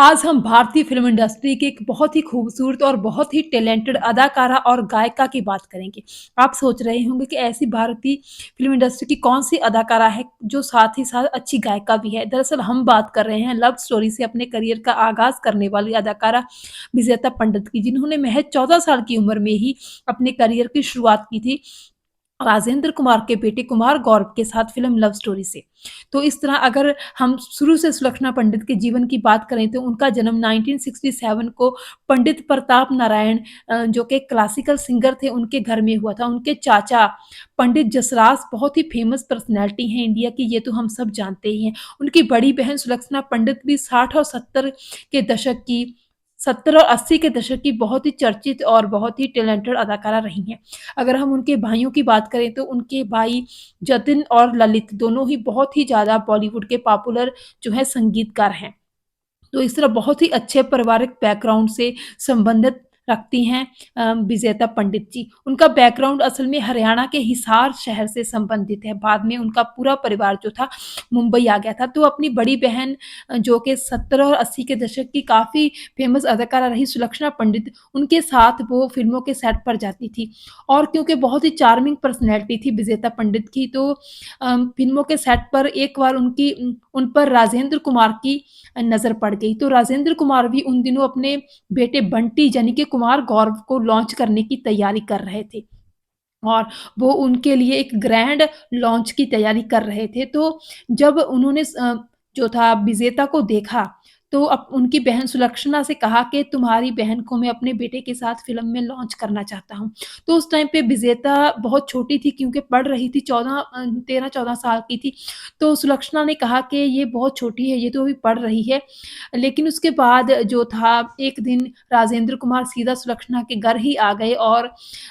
आज हम भारतीय फ़िल्म इंडस्ट्री की एक बहुत ही खूबसूरत और बहुत ही टैलेंटेड अदाकारा और गायिका की बात करेंगे। आप सोच रहे होंगे कि ऐसी भारतीय फ़िल्म इंडस्ट्री की कौन-सी अदाकारा है, जो साथ ही साथ अच्छी गायिका भी है। दरअसल हम बात कर रहे हैं लव स्टोरी से अपने करियर का आगाज़ करने वाली अदाकारा विजेता पंडित की, जिन्होंने महज़ 14 साल की उम्र में ही अपने करियर की शुरुआत की थी। राजेंद्र कुमार के बेटे कुमार गौरव के साथ फ़िल्म लव स्टोरी से। तो इस तरह अगर हम शुरू से सुलक्षणा पंडित के जीवन की बात करें तो उनका जन्म 1967 को पंडित प्रताप नारायण जो कि क्लासिकल सिंगर थे उनके घर में हुआ था। उनके चाचा पंडित जसराज बहुत ही फ़ेमस पर्सनैलिटी हैं इंडिया की, ये तो हम सब जानते ही हैं। उनकी बड़ी बहन सुलक्षणा पंडित भी 60 और 70 और 80 के दशक की बहुत ही चर्चित और बहुत ही टैलेंटेड अदाकारा रही हैं। अगर हम उनके भाइयों की बात करें तो उनके भाई जतिन और ललित दोनों ही बहुत ही ज़्यादा बॉलीवुड के पॉपुलर जो है संगीतकार हैं। तो इस तरह बहुत ही अच्छे पारिवारिक बैकग्राउंड से संबंधित रखती हैं विजेता पंडित जी। उनका बैकग्राउंड असल में हरियाणा के हिसार शहर से संबंधित है। बाद में उनका पूरा परिवार जो था मुंबई आ गया था। तो अपनी बड़ी बहन जो कि 70 और 80 के दशक की काफ़ी फ़ेमस अदाकारा रही सुलक्षणा पंडित, उनके साथ वो फ़िल्मों के सेट पर जाती थी। और क्योंकि बहुत ही चार्मिंग पर्सनैलिटी थी विजेता पंडित की तो फ़िल्मों के सेट पर एक बार उन पर राजेंद्र कुमार की नज़र पड़ गई। तो राजेंद्र कुमार भी उन दिनों अपने बेटे बंटी यानी कि कुमार गौरव को लॉन्च करने की तैयारी कर रहे थे। और वो उनके लिए एक ग्रैंड लॉन्च की तैयारी कर रहे थे। तो जब उन्होंने जो था विजेता को देखा, तो उनकी बहन सुलक्षणा से कहा कि तुम्हारी बहन को मैं अपने बेटे के साथ फ़िल्म में लॉन्च करना चाहता हूँ। तो उस टाइम पे विजेता बहुत छोटी थी क्योंकि पढ़ रही थी 13-14 साल की थी। तो सुलक्षणा ने कहा कि ये बहुत छोटी है, ये तो अभी पढ़ रही है। लेकिन उसके बाद जो था एक दिन राजेंद्र कुमार सीधा सुलक्षणा के घर ही आ गए और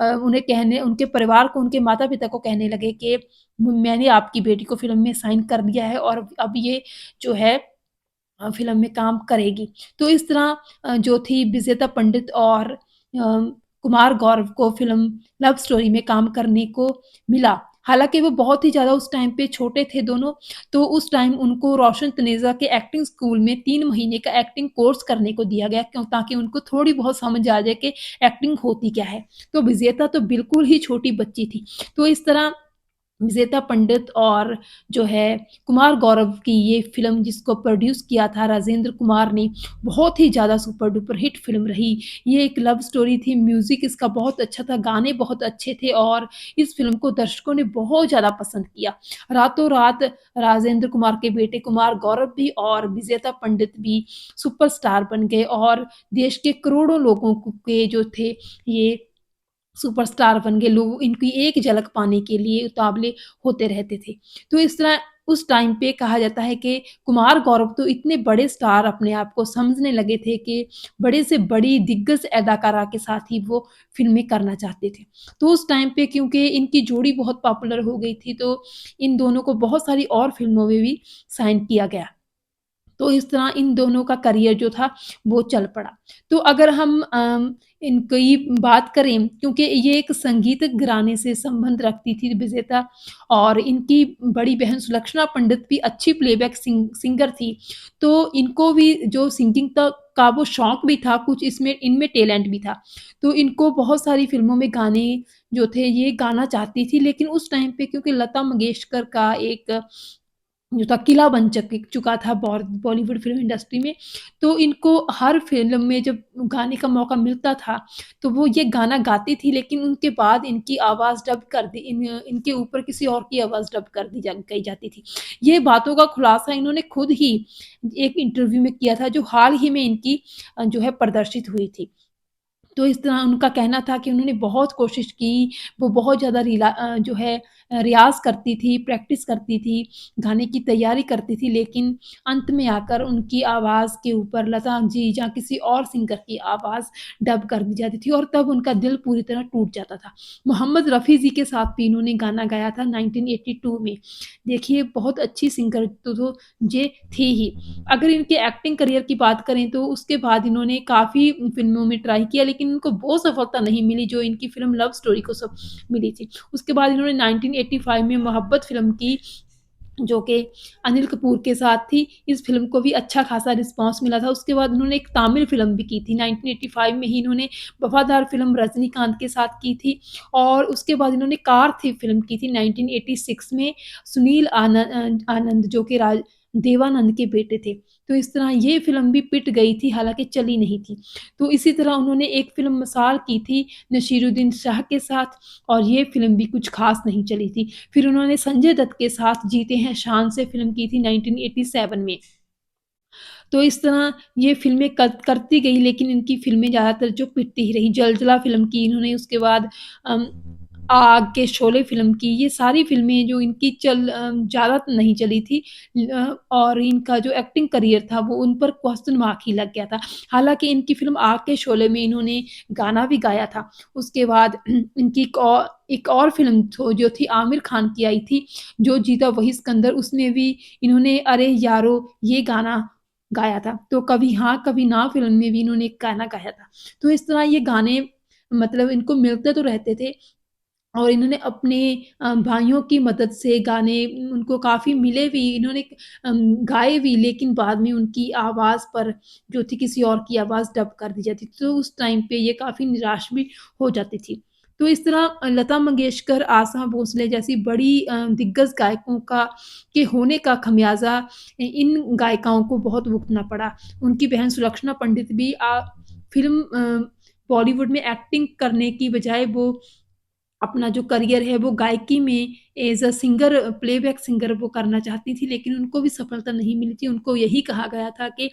उन्हें कहने उनके परिवार को, उनके माता-पिता को कहने लगे कि मैंने आपकी बेटी को फ़िल्म में साइन कर दिया है और अब ये जो है फ़िल्म में काम करेगी। तो इस तरह जो थी विजेता पंडित और कुमार गौरव को फ़िल्म लव स्टोरी में काम करने को मिला। हालाँकि वो बहुत ही ज़्यादा उस टाइम पे छोटे थे दोनों, तो उस टाइम उनको रोशन तनेजा के एक्टिंग स्कूल में 3 महीने का एक्टिंग कोर्स करने को दिया गया क्यों ताकि उनको थोड़ी बहुत समझ आ जाए कि एक्टिंग होती क्या है। तो विजेता तो बिल्कुल ही छोटी बच्ची थी। तो इस तरह विजेता पंडित और जो है कुमार गौरव की ये फ़िल्म जिसको प्रोड्यूस किया था राजेंद्र कुमार ने, बहुत ही ज़्यादा सुपर डुपर हिट फ़िल्म रही। ये एक लव स्टोरी थी, म्यूज़िक इसका बहुत अच्छा था, गाने बहुत अच्छे थे और इस फ़िल्म को दर्शकों ने बहुत ज़्यादा पसंद किया। रातों-रात राजेंद्र कुमार के बेटे कुमार गौरव भी और विजेता पंडित भी सुपरस्टार बन गए और देश के करोड़ों लोगों के जो थे ये सुपरस्टार बन गए, लोग इनकी एक झलक पाने के लिए उतावले होते रहते थे। तो इस तरह उस टाइम पे कहा जाता है कि कुमार गौरव तो इतने बड़े स्टार अपने आप को समझने लगे थे कि बड़े से बड़ी दिग्गज अदाकारा के साथ ही वो फ़िल्में करना चाहते थे। तो उस टाइम पे क्योंकि इनकी जोड़ी बहुत पॉपुलर हो गई थी, तो इन दोनों को बहुत सारी और फ़िल्मों में भी साइन किया गया। तो इस तरह इन दोनों का करियर जो था वो चल पड़ा। तो अगर हम इनकी बात करें क्योंकि ये एक संगीत घराने से संबंध रखती थी विजेता और इनकी बड़ी बहन सुलक्षणा पंडित भी अच्छी प्लेबैक सिंगर थी। तो इनको भी जो सिंगिंग का वो शौक भी था, कुछ इसमें इनमें टैलेंट भी था। तो इनको बहुत सारी फ़िल्मों में गाने जो थे ये गाना चाहती थी लेकिन उस टाइम पे क्योंकि लता मंगेशकर का एक जो था किला बन चुका था बॉलीवुड फ़िल्म इंडस्ट्री में, तो इनको हर फ़िल्म में जब गाने का मौका मिलता था, तो वो ये गाना गाती थी लेकिन उनके बाद इनकी आवाज़ डब कर दी इनके ऊपर किसी और की आवाज़ डब कर दी जा गई जाती थी। ये बातों का खुलासा इन्होंने खुद ही एक इंटरव्यू में किया था जो हाल ही में इनकी जो है प्रदर्शित हुई थी। तो इस तरह उनका कहना था कि उन्होंने बहुत कोशिश की, वो बहुत ज़्यादा जो है रियाज़ करती थी, प्रैक्टिस करती थी, गाने की तैयारी करती थी, लेकिन अंत में आकर उनकी आवाज़ के ऊपर लता जी या किसी और सिंगर की आवाज़ डब कर दी जाती थी और तब उनका दिल पूरी तरह टूट जाता था। मोहम्मद रफ़ी जी के साथ भी इन्होंने गाना गाया था 1982 में। देखिए बहुत अच्छी सिंगर तो ये थी ही। अगर इनके एक्टिंग करियर की बात करें तो उसके बाद इन्होंने काफ़ी फ़िल्मों में ट्राई किया लेकिन इनको वो सफलता नहीं मिली जो इनकी फ़िल्म लव स्टोरी को मिली थी। उसके बाद इन्होंने 1985 में मोहब्बत फ़िल्म की जो कि अनिल कपूर के साथ थी। इस फ़िल्म को भी अच्छा खासा रिस्पॉन्स मिला था। उसके बाद उन्होंने एक तमिल फ़िल्म भी की थी, 1985 में ही इन्होंने वफ़ादार फ़िल्म रजनीकांत के साथ की थी और उसके बाद इन्होंने कार्थिक फ़िल्म की थी 1986 में सुनील आनंद जो कि देवानंद के बेटे थे। तो इस तरह ये फ़िल्म भी पिट गई थी, हालाँकि चली नहीं थी। तो इसी तरह उन्होंने एक फ़िल्म मसाल की थी नसीरुद्दीन शाह के साथ और ये फ़िल्म भी कुछ ख़ास नहीं चली थी। फिर उन्होंने संजय दत्त के साथ जीते हैं शान से फ़िल्म की थी 1987 में। तो इस तरह ये फ़िल्में करती गई लेकिन इनकी फ़िल्में ज़्यादातर जो पिटती ही रही। जलजला फ़िल्म की इन्होंने उसके बाद अम, आग के शोले फ़िल्म की, ये सारी फ़िल्में जो इनकी ज़्यादा नहीं चली थी और इनका जो एक्टिंग करियर था वो उन पर क्वेश्चन मार्क ही लग गया था। हालाँकि इनकी फ़िल्म आग के शोले में इन्होंने गाना भी गाया था। उसके बाद इनकी एक और फ़िल्म जो थी आमिर खान की आई थी, जो जीता वही सिकंदर, उसमें भी इन्होंने अरे यारो ये गाना गाया था। तो कभी हाँ, कभी ना फ़िल्म में भी इन्होंने एक गाना गाया था। तो इस तरह ये गाने मतलब इनको मिलते तो रहते थे और इन्होंने अपने भाइयों की मदद से गाने उनको काफ़ी मिले भी, इन्होंने गाए भी लेकिन बाद में उनकी आवाज़ पर जो थी किसी और की आवाज़ डब कर दी जाती थी। तो उस टाइम पे ये काफ़ी निराश भी हो जाती थी। तो इस तरह लता मंगेशकर, आशा भोसले जैसी बड़ी दिग्गज गायकों का के होने का खमियाज़ा इन गायिकाओं को बहुत भुगतना पड़ा। उनकी बहन सुलक्षणा पंडित भी फ़िल्म बॉलीवुड में एक्टिंग करने की बजाय वो अपना जो करियर है वो गायकी में as a singer playback singer वो करना चाहती थी, लेकिन उनको भी सफलता नहीं मिली थी। उनको यही कहा गया था कि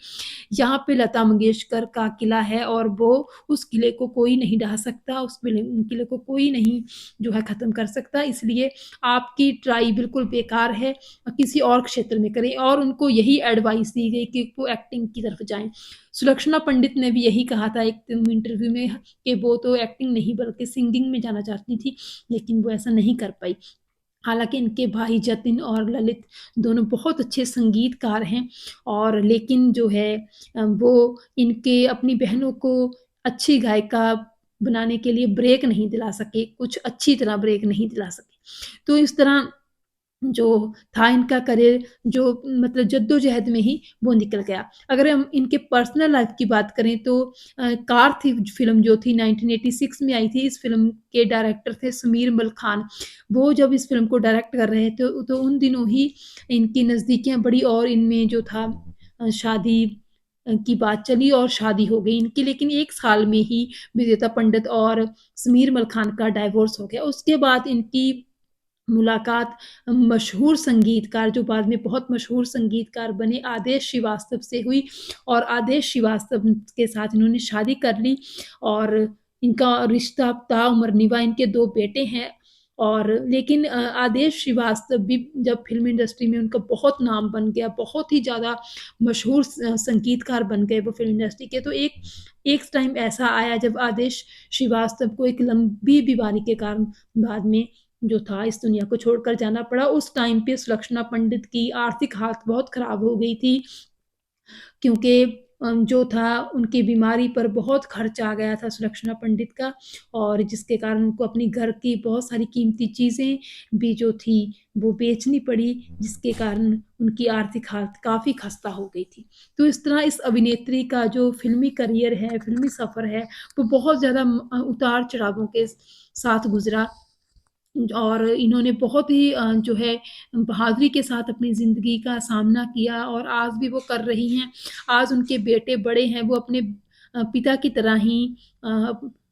यहाँ पे लता मंगेशकर का किला है और वो उस किले को कोई नहीं ढा सकता, उस किले को कोई नहीं जो है ख़त्म कर सकता, इसलिए आपकी ट्राई बिल्कुल बेकार है, किसी और क्षेत्र में करें और उनको यही एडवाइस दी गई कि वो एक्टिंग की तरफ जाएँ। सुलक्षणा पंडित ने भी यही कहा था एक इंटरव्यू में कि वो तो एक्टिंग नहीं बल्कि सिंगिंग में जाना चाहती थी, लेकिन वो ऐसा नहीं कर पाई। हालाँकि इनके भाई जतिन और ललित दोनों बहुत अच्छे संगीतकार हैं और लेकिन जो है वो इनके अपनी बहनों को अच्छी गायिका बनाने के लिए ब्रेक नहीं दिला सके, कुछ अच्छी तरह ब्रेक नहीं दिला सके। तो इस तरह जो था इनका करियर जो मतलब जद्दोजहद में ही वो निकल गया। अगर हम इनके पर्सनल लाइफ़ की बात करें तो कार थी फ़िल्म जो थी 1986 में आई थी। इस फ़िल्म के डायरेक्टर थे समीर मल खान। वो जब इस फ़िल्म को डायरेक्ट कर रहे थे तो उन दिनों ही इनकी नज़दीकियाँ बढ़ी और इनमें जो था शादी की बात चली और शादी हो गई इनकी। लेकिन 1 साल में ही विजेता पंडित और समीर मल खान का डाइवोर्स हो गया। उसके बाद इनकी मुलाकात मशहूर संगीतकार जो बाद में बहुत मशहूर संगीतकार बने आदेश श्रीवास्तव से हुई और आदेश श्रीवास्तव के साथ इन्होंने शादी कर ली और इनका रिश्ता ताउम्र निभा। इनके 2 बेटे हैं और लेकिन आदेश श्रीवास्तव भी जब फ़िल्म इंडस्ट्री में उनका बहुत नाम बन गया, बहुत ही ज़्यादा मशहूर संगीतकार बन गए वो फ़िल्म इंडस्ट्री के। तो एक एक टाइम ऐसा आया जब आदेश श्रीवास्तव को एक लंबी बीमारी के कारण बाद में जो था इस दुनिया को छोड़कर जाना पड़ा। उस टाइम पे सुलक्षणा पंडित की आर्थिक हालत बहुत खराब हो गई थी क्योंकि जो था उनकी बीमारी पर बहुत खर्च आ गया था सुलक्षणा पंडित का और जिसके कारण उनको अपनी घर की बहुत सारी कीमती चीज़ें भी जो थी वो बेचनी पड़ी, जिसके कारण उनकी आर्थिक हालत काफ़ी खस्ता हो गई थी। तो इस तरह इस अभिनेत्री का जो फ़िल्मी करियर है, फ़िल्मी सफ़र है, वो बहुत ज़्यादा उतार-चढ़ावों के साथ गुज़रा। और इन्होंने बहुत ही जो है बहादुरी के साथ अपनी ज़िंदगी का सामना किया और आज भी वो कर रही हैं। आज उनके बेटे बड़े हैं, वो अपने पिता की तरह ही अ,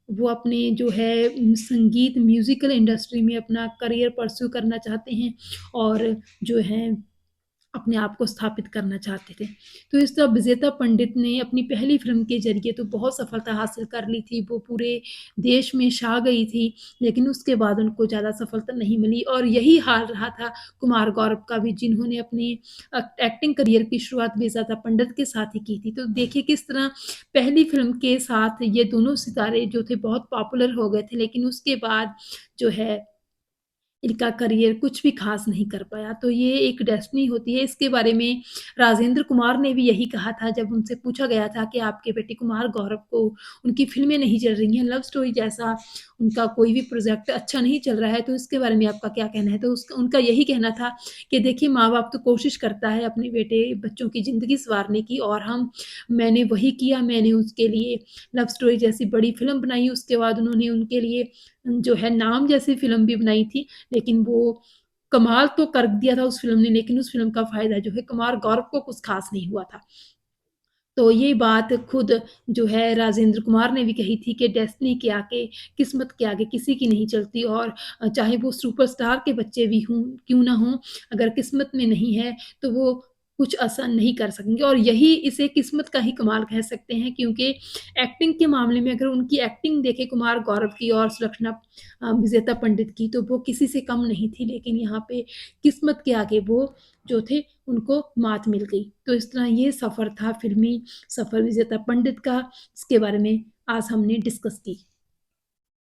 वो अपने जो है संगीत म्यूज़िकल इंडस्ट्री में अपना करियर परस्यू करना चाहते हैं और जो है अपने आप को स्थापित करना चाहते थे। तो इस तरह विजेता पंडित ने अपनी पहली फ़िल्म के ज़रिए तो बहुत सफलता हासिल कर ली थी, वो पूरे देश में छा गई थी, लेकिन उसके बाद उनको ज़्यादा सफलता नहीं मिली और यही हाल रहा था कुमार गौरव का भी जिन्होंने अपनी एक्टिंग करियर की शुरुआत विजेता पंडित के साथ ही की थी। तो देखिए किस तरह पहली फ़िल्म के साथ ये दोनों सितारे जो थे बहुत पॉपुलर हो गए थे, लेकिन उसके बाद जो है इनका करियर कुछ भी ख़ास नहीं कर पाया। तो ये एक डेस्टिनी होती है, इसके बारे में राजेंद्र कुमार ने भी यही कहा था जब उनसे पूछा गया था कि आपके बेटे कुमार गौरव को उनकी फ़िल्में नहीं चल रही हैं, लव स्टोरी जैसा उनका कोई भी प्रोजेक्ट अच्छा नहीं चल रहा है, तो इसके बारे में आपका क्या कहना है? तो उसका उनका यही कहना था कि देखिए माँ-बाप तो कोशिश करता है अपने बेटे बच्चों की ज़िंदगी सँवारने की और मैंने वही किया, मैंने उसके लिए लव स्टोरी जैसी बड़ी फ़िल्म बनाई, उसके बाद उन्होंने उनके लिए जो है नाम जैसी फ़िल्म भी बनाई थी। लेकिन वो कमाल तो कर दिया था उस फ़िल्म ने, लेकिन उस फ़िल्म का फ़ायदा जो है कुमार गौरव को कुछ ख़ास नहीं हुआ था। तो ये बात खुद जो है राजेंद्र कुमार ने भी कही थी कि डेस्टिनी के आगे, किस्मत के आगे किसी की नहीं चलती और चाहे वो सुपरस्टार के बच्चे भी हों, क्यों ना हों, अगर किस्मत में नहीं है, तो वो कुछ आसान नहीं कर सकेंगे और यही इसे किस्मत का ही कमाल कह सकते हैं क्योंकि एक्टिंग के मामले में अगर उनकी एक्टिंग देखें कुमार गौरव की और सुलक्षणा विजेता पंडित की, तो वो किसी से कम नहीं थी। लेकिन यहाँ पे किस्मत के आगे वो जो थे उनको मात मिल गई। तो इस तरह ये सफ़र था फ़िल्मी सफ़र विजेता पंडित का, जिसके बारे में आज हमने डिस्कस की।